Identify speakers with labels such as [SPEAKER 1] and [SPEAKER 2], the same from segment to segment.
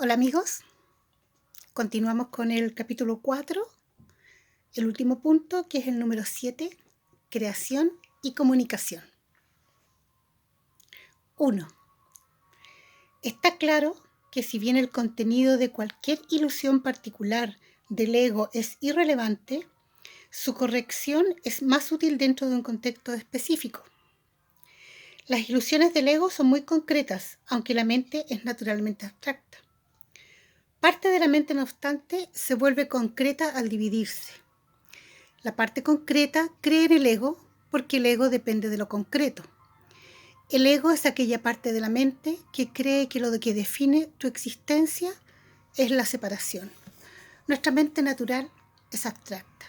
[SPEAKER 1] Hola amigos, continuamos con el capítulo 4, el último punto que es el número 7, creación y comunicación. 1. Está claro que si bien el contenido de cualquier ilusión particular del ego es irrelevante, su corrección es más útil dentro de un contexto específico. Las ilusiones del ego son muy concretas, aunque la mente es naturalmente abstracta. Parte de la mente, no obstante, se vuelve concreta al dividirse. La parte concreta cree en el ego porque el ego depende de lo concreto. El ego es aquella parte de la mente que cree que lo que define tu existencia es la separación. Nuestra mente natural es abstracta,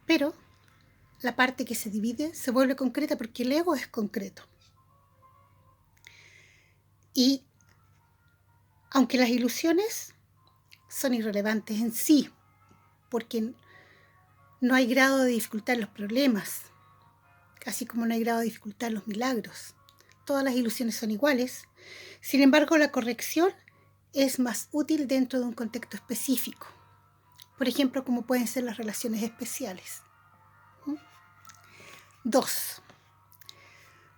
[SPEAKER 1] pero la parte que se divide se vuelve concreta porque el ego es concreto. Y aunque las ilusiones son irrelevantes en sí, porque no hay grado de dificultad en los problemas, así como no hay grado de dificultad en los milagros. Todas las ilusiones son iguales. Sin embargo, la corrección es más útil dentro de un contexto específico. Por ejemplo, como pueden ser las relaciones especiales. 2.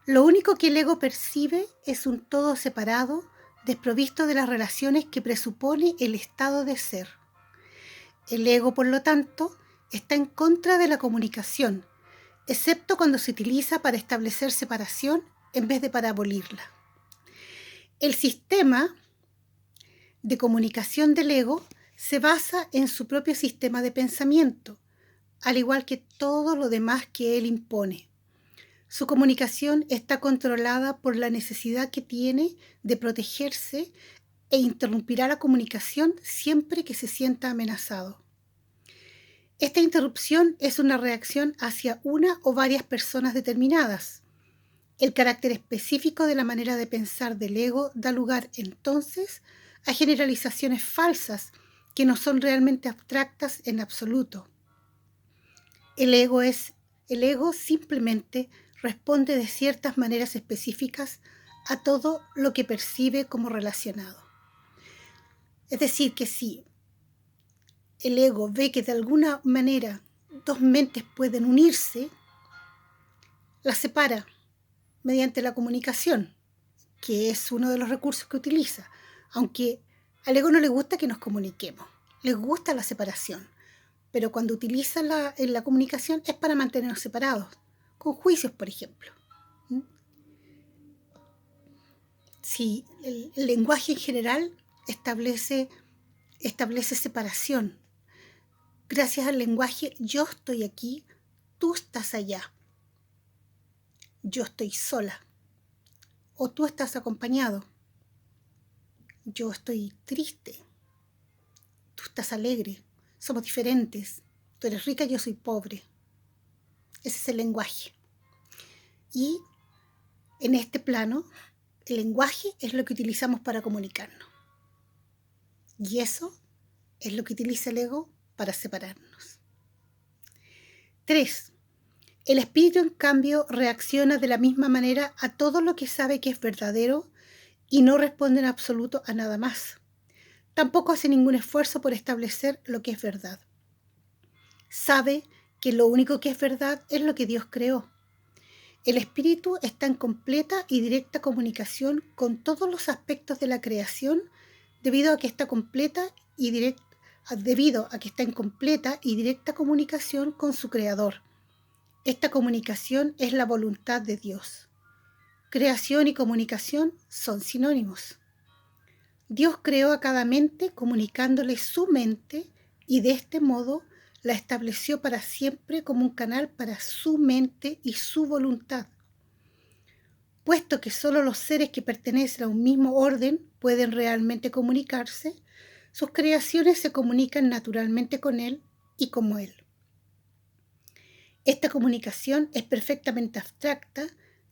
[SPEAKER 1] Lo único que el ego percibe es un todo separado, desprovisto de las relaciones que presupone el estado de ser. El ego, por lo tanto, está en contra de la comunicación, excepto cuando se utiliza para establecer separación en vez de para abolirla. El sistema de comunicación del ego se basa en su propio sistema de pensamiento, al igual que todo lo demás que él impone. Su comunicación está controlada por la necesidad que tiene de protegerse e interrumpirá la comunicación siempre que se sienta amenazado. Esta interrupción es una reacción hacia una o varias personas determinadas. El carácter específico de la manera de pensar del ego da lugar entonces a generalizaciones falsas que no son realmente abstractas en absoluto. El ego simplemente responde de ciertas maneras específicas a todo lo que percibe como relacionado. Es decir, que si el ego ve que de alguna manera dos mentes pueden unirse, las separa mediante la comunicación, que es uno de los recursos que utiliza, aunque al ego no le gusta que nos comuniquemos, le gusta la separación, pero cuando utiliza la comunicación es para mantenernos separados, con juicios, por ejemplo. Si el lenguaje en general establece separación, gracias al lenguaje yo estoy aquí, tú estás allá, yo estoy sola, o tú estás acompañado, yo estoy triste, tú estás alegre, somos diferentes, tú eres rica, yo soy pobre. Ese es el lenguaje. Y en este plano, el lenguaje es lo que utilizamos para comunicarnos. Y eso es lo que utiliza el ego para separarnos. 3. El espíritu, en cambio, reacciona de la misma manera a todo lo que sabe que es verdadero y no responde en absoluto a nada más. Tampoco hace ningún esfuerzo por establecer lo que es verdad. Sabe que lo único que es verdad es lo que Dios creó. El espíritu está en completa y directa comunicación con todos los aspectos de la creación debido a que está en completa y directa comunicación con su creador. Esta comunicación es la voluntad de Dios. Creación y comunicación son sinónimos. Dios creó a cada mente comunicándole su mente y de este modo la estableció para siempre como un canal para su mente y su voluntad. Puesto que solo los seres que pertenecen a un mismo orden pueden realmente comunicarse, sus creaciones se comunican naturalmente con él y como él. Esta comunicación es perfectamente abstracta,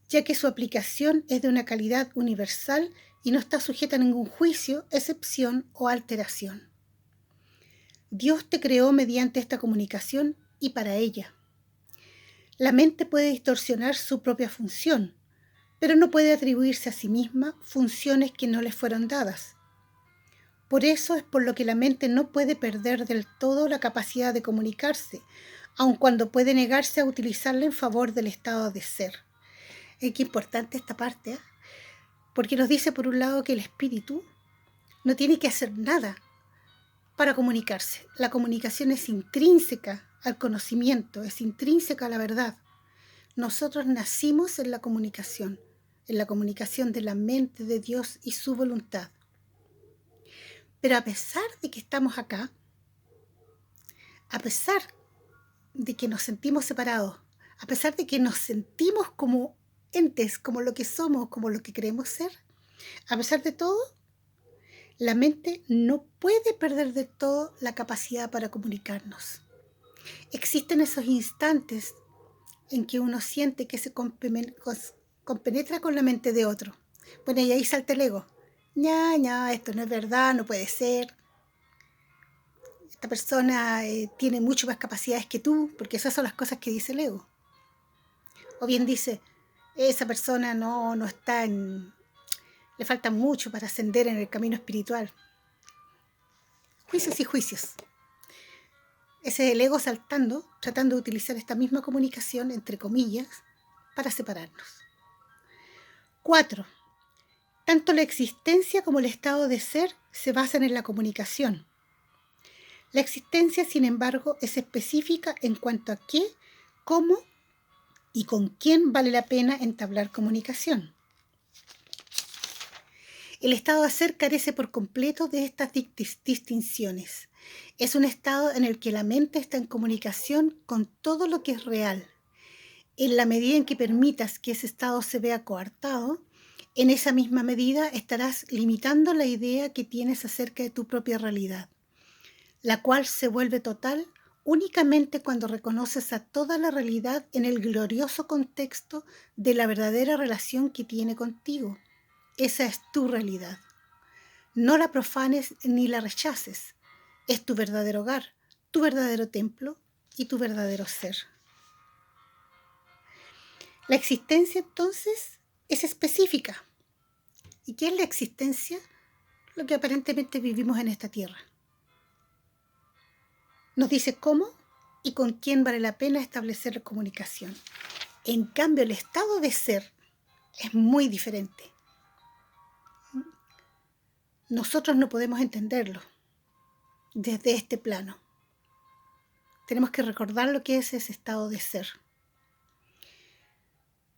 [SPEAKER 1] ya que su aplicación es de una calidad universal y no está sujeta a ningún juicio, excepción o alteración. Dios te creó mediante esta comunicación y para ella. La mente puede distorsionar su propia función, pero no puede atribuirse a sí misma funciones que no le fueron dadas. Por eso es por lo que la mente no puede perder del todo la capacidad de comunicarse, aun cuando puede negarse a utilizarla en favor del estado de ser. Es que importante esta parte, ¿eh? Porque nos dice por un lado que el espíritu no tiene que hacer nada para comunicarse. La comunicación es intrínseca al conocimiento, es intrínseca a la verdad. Nosotros nacimos en la comunicación de la mente de Dios y su voluntad. Pero a pesar de que estamos acá, a pesar de que nos sentimos separados, a pesar de que nos sentimos como entes, como lo que somos, como lo que queremos ser, a pesar de todo, la mente no puede perder de todo la capacidad para comunicarnos. Existen esos instantes en que uno siente que se compenetra con la mente de otro. Bueno, y ahí salta el ego. Esto no es verdad, no puede ser. Esta persona tiene mucho más capacidades que tú, porque esas son las cosas que dice el ego. O bien dice, esa persona no está en... le falta mucho para ascender en el camino espiritual. Juicios y juicios. Ese es el ego saltando, tratando de utilizar esta misma comunicación, entre comillas, para separarnos. 4. Tanto la existencia como el estado de ser se basan en la comunicación. La existencia, sin embargo, es específica en cuanto a qué, cómo y con quién vale la pena entablar comunicación. El estado de ser carece por completo de estas distinciones. Es un estado en el que la mente está en comunicación con todo lo que es real. En la medida en que permitas que ese estado se vea coartado, en esa misma medida estarás limitando la idea que tienes acerca de tu propia realidad, la cual se vuelve total únicamente cuando reconoces a toda la realidad en el glorioso contexto de la verdadera relación que tiene contigo. Esa es tu realidad. No la profanes ni la rechaces. Es tu verdadero hogar, tu verdadero templo y tu verdadero ser. La existencia, entonces, es específica. ¿Y qué es la existencia? Lo que aparentemente vivimos en esta tierra. Nos dice cómo y con quién vale la pena establecer la comunicación. En cambio, el estado de ser es muy diferente. Nosotros no podemos entenderlo desde este plano. Tenemos que recordar lo que es ese estado de ser.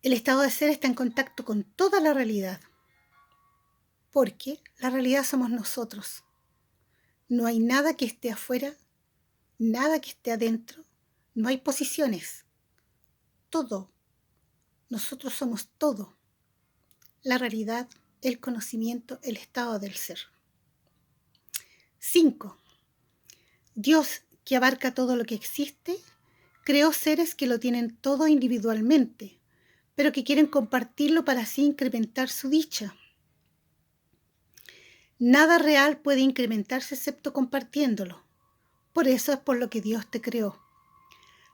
[SPEAKER 1] El estado de ser está en contacto con toda la realidad, porque la realidad somos nosotros. No hay nada que esté afuera, nada que esté adentro, no hay posiciones. Todo. Nosotros somos todo. La realidad, el conocimiento, el estado del ser. 5. Dios, que abarca todo lo que existe, creó seres que lo tienen todo individualmente, pero que quieren compartirlo para así incrementar su dicha. Nada real puede incrementarse excepto compartiéndolo. Por eso es por lo que Dios te creó.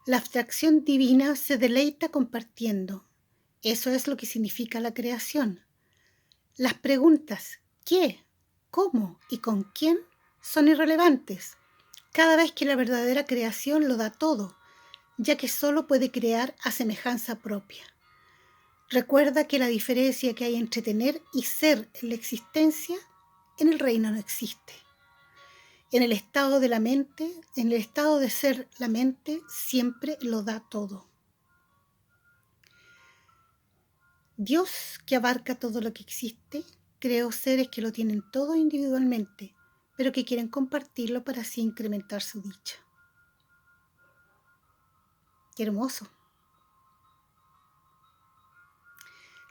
[SPEAKER 1] La abstracción divina se deleita compartiendo. Eso es lo que significa la creación. Las preguntas ¿qué?, ¿cómo? ¿Y con quién? Son irrelevantes, cada vez que la verdadera creación lo da todo, ya que solo puede crear a semejanza propia. Recuerda que la diferencia que hay entre tener y ser en la existencia, en el reino no existe. En el estado de la mente, en el estado de ser la mente, siempre lo da todo. Dios, que abarca todo lo que existe, creó seres que lo tienen todo individualmente, pero que quieren compartirlo para así incrementar su dicha. ¡Qué hermoso!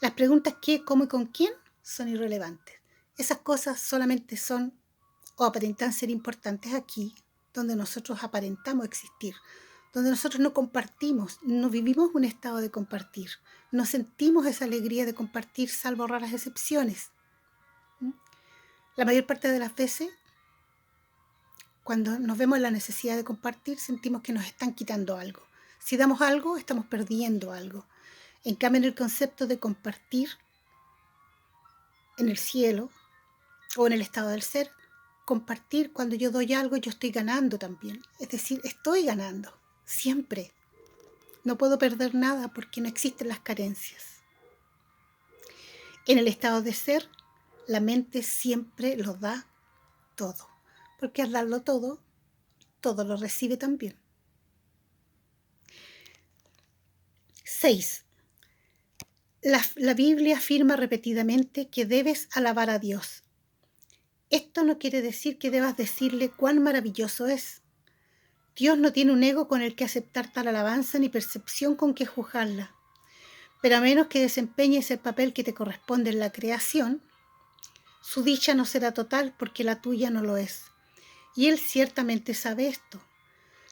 [SPEAKER 1] Las preguntas qué, cómo y con quién son irrelevantes. Esas cosas solamente son o aparentan ser importantes aquí, donde nosotros aparentamos existir, donde nosotros no compartimos, no vivimos un estado de compartir, no sentimos esa alegría de compartir, salvo raras excepciones. La mayor parte de las veces, cuando nos vemos en la necesidad de compartir, sentimos que nos están quitando algo. Si damos algo, estamos perdiendo algo. En cambio, en el concepto de compartir en el cielo o en el estado del ser, compartir, cuando yo doy algo, yo estoy ganando también. Es decir, estoy ganando, siempre. No puedo perder nada porque no existen las carencias. En el estado de ser, la mente siempre lo da todo, porque al darlo todo, todo lo recibe también. 6. La Biblia afirma repetidamente que debes alabar a Dios. Esto no quiere decir que debas decirle cuán maravilloso es. Dios no tiene un ego con el que aceptar tal alabanza ni percepción con que juzgarla. Pero a menos que desempeñes el papel que te corresponde en la creación, su dicha no será total porque la tuya no lo es. Y Él ciertamente sabe esto.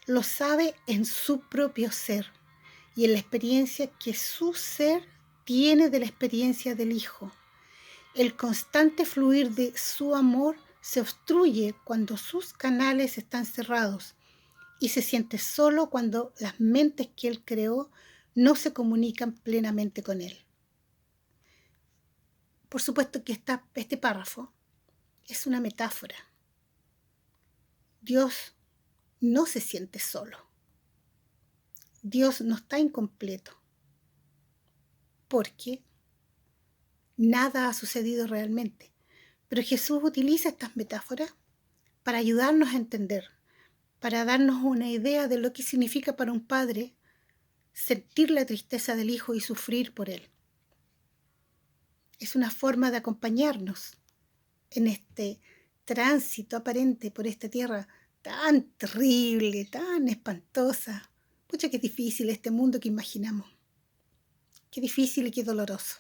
[SPEAKER 1] Lo sabe en su propio ser y en la experiencia que su ser tiene de la experiencia del Hijo. El constante fluir de su amor se obstruye cuando sus canales están cerrados y se siente solo cuando las mentes que Él creó no se comunican plenamente con Él. Por supuesto que este párrafo es una metáfora. Dios no se siente solo. Dios no está incompleto porque nada ha sucedido realmente. Pero Jesús utiliza estas metáforas para ayudarnos a entender, para darnos una idea de lo que significa para un padre sentir la tristeza del hijo y sufrir por él. Es una forma de acompañarnos en este tránsito aparente por esta tierra tan terrible, tan espantosa. Pucha, qué difícil este mundo que imaginamos. Qué difícil y qué doloroso.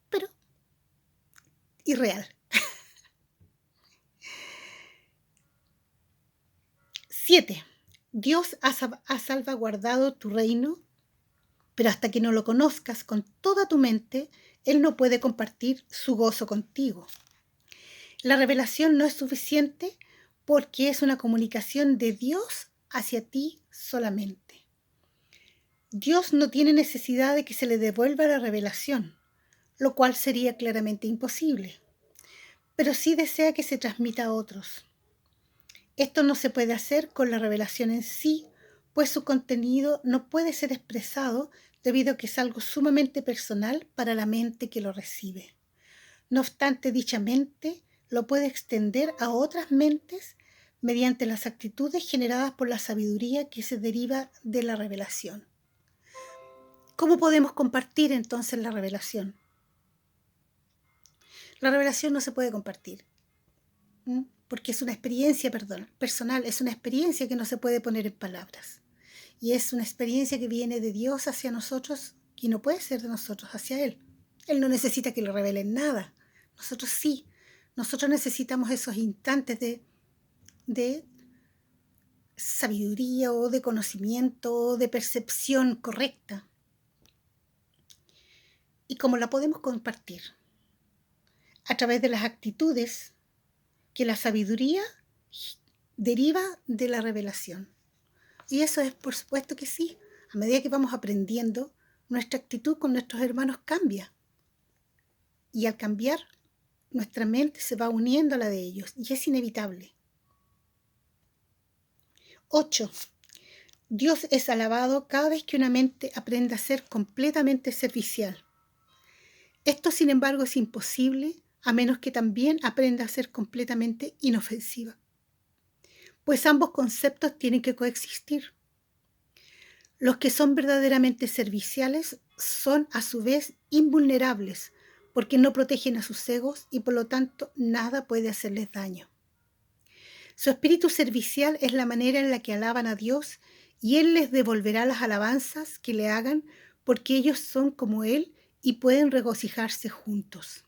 [SPEAKER 1] Pero irreal. 7. Dios ha salvaguardado tu reino, pero hasta que no lo conozcas con toda tu mente, Él no puede compartir su gozo contigo. La revelación no es suficiente porque es una comunicación de Dios hacia ti solamente. Dios no tiene necesidad de que se le devuelva la revelación, lo cual sería claramente imposible, pero sí desea que se transmita a otros. Esto no se puede hacer con la revelación en sí, pues su contenido no puede ser expresado debido a que es algo sumamente personal para la mente que lo recibe. No obstante, dicha mente lo puede extender a otras mentes mediante las actitudes generadas por la sabiduría que se deriva de la revelación. ¿Cómo podemos compartir entonces la revelación? La revelación no se puede compartir, porque es una experiencia, personal, es una experiencia que no se puede poner en palabras. Y es una experiencia que viene de Dios hacia nosotros y no puede ser de nosotros hacia Él. Él no necesita que le revelen nada. Nosotros sí. Nosotros necesitamos esos instantes de sabiduría o de conocimiento o de percepción correcta. ¿Y cómo la podemos compartir? A través de las actitudes que la sabiduría deriva de la revelación. Y eso es, por supuesto que sí. A medida que vamos aprendiendo, nuestra actitud con nuestros hermanos cambia. Y al cambiar, nuestra mente se va uniendo a la de ellos. Y es inevitable. 8. Dios es alabado cada vez que una mente aprende a ser completamente servicial. Esto, sin embargo, es imposible a menos que también aprenda a ser completamente inofensiva. Pues ambos conceptos tienen que coexistir. Los que son verdaderamente serviciales son a su vez invulnerables, porque no protegen a sus egos y por lo tanto nada puede hacerles daño. Su espíritu servicial es la manera en la que alaban a Dios y Él les devolverá las alabanzas que le hagan porque ellos son como Él y pueden regocijarse juntos.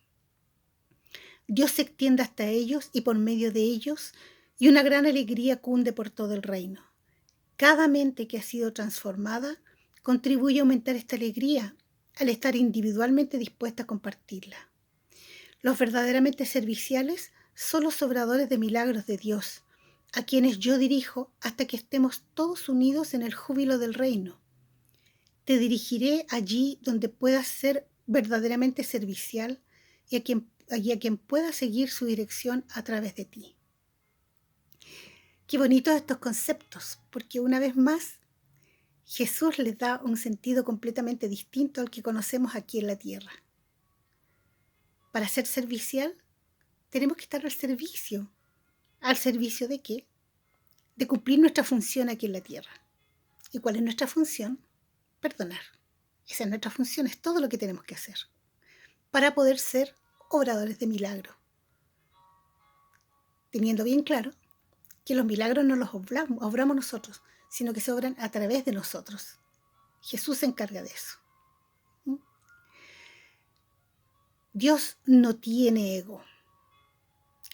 [SPEAKER 1] Dios se extiende hasta ellos y por medio de ellos y una gran alegría cunde por todo el reino. Cada mente que ha sido transformada contribuye a aumentar esta alegría al estar individualmente dispuesta a compartirla. Los verdaderamente serviciales son los obradores de milagros de Dios, a quienes yo dirijo hasta que estemos todos unidos en el júbilo del reino. Te dirigiré allí donde puedas ser verdaderamente servicial y a quien a quien pueda seguir su dirección a través de ti. Qué bonitos estos conceptos, porque una vez más Jesús les da un sentido completamente distinto al que conocemos aquí en la tierra. Para ser servicial, tenemos que estar al servicio. ¿Al servicio de qué? De cumplir nuestra función aquí en la tierra. ¿Y cuál es nuestra función? Perdonar. Esa es nuestra función, es todo lo que tenemos que hacer para poder ser obradores de milagro. Teniendo bien claro que los milagros no los obramos nosotros, sino que se obran a través de nosotros. Jesús se encarga de eso. Dios no tiene ego.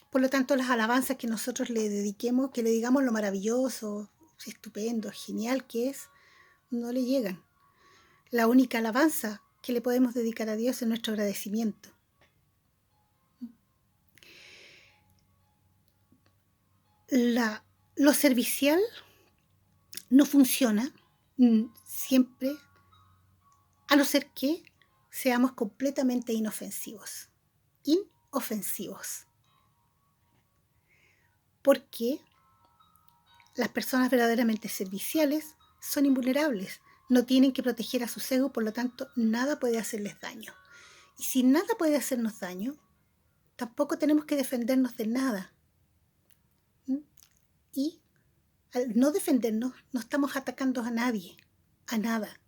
[SPEAKER 1] Por lo tanto, las alabanzas que nosotros le dediquemos, que le digamos lo maravilloso, estupendo, genial que es, no le llegan. La única alabanza que le podemos dedicar a Dios es nuestro agradecimiento. Lo servicial no funciona siempre, a no ser que seamos completamente inofensivos. Inofensivos. Porque las personas verdaderamente serviciales son invulnerables, no tienen que proteger a sus egos, por lo tanto, nada puede hacerles daño. Y si nada puede hacernos daño, tampoco tenemos que defendernos de nada. Y al no defendernos, no estamos atacando a nadie, a nada.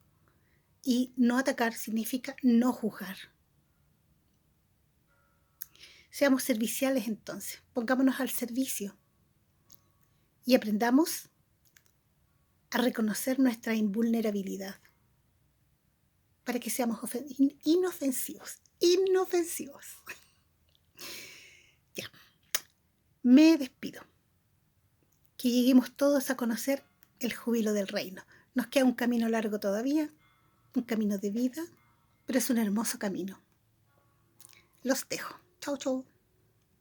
[SPEAKER 1] Y no atacar significa no juzgar. Seamos serviciales entonces, pongámonos al servicio y aprendamos a reconocer nuestra invulnerabilidad para que seamos inofensivos. Ya, me despido. Que lleguemos todos a conocer el júbilo del reino. Nos queda un camino largo todavía, un camino de vida, pero es un hermoso camino. Los dejo. Chau, chau.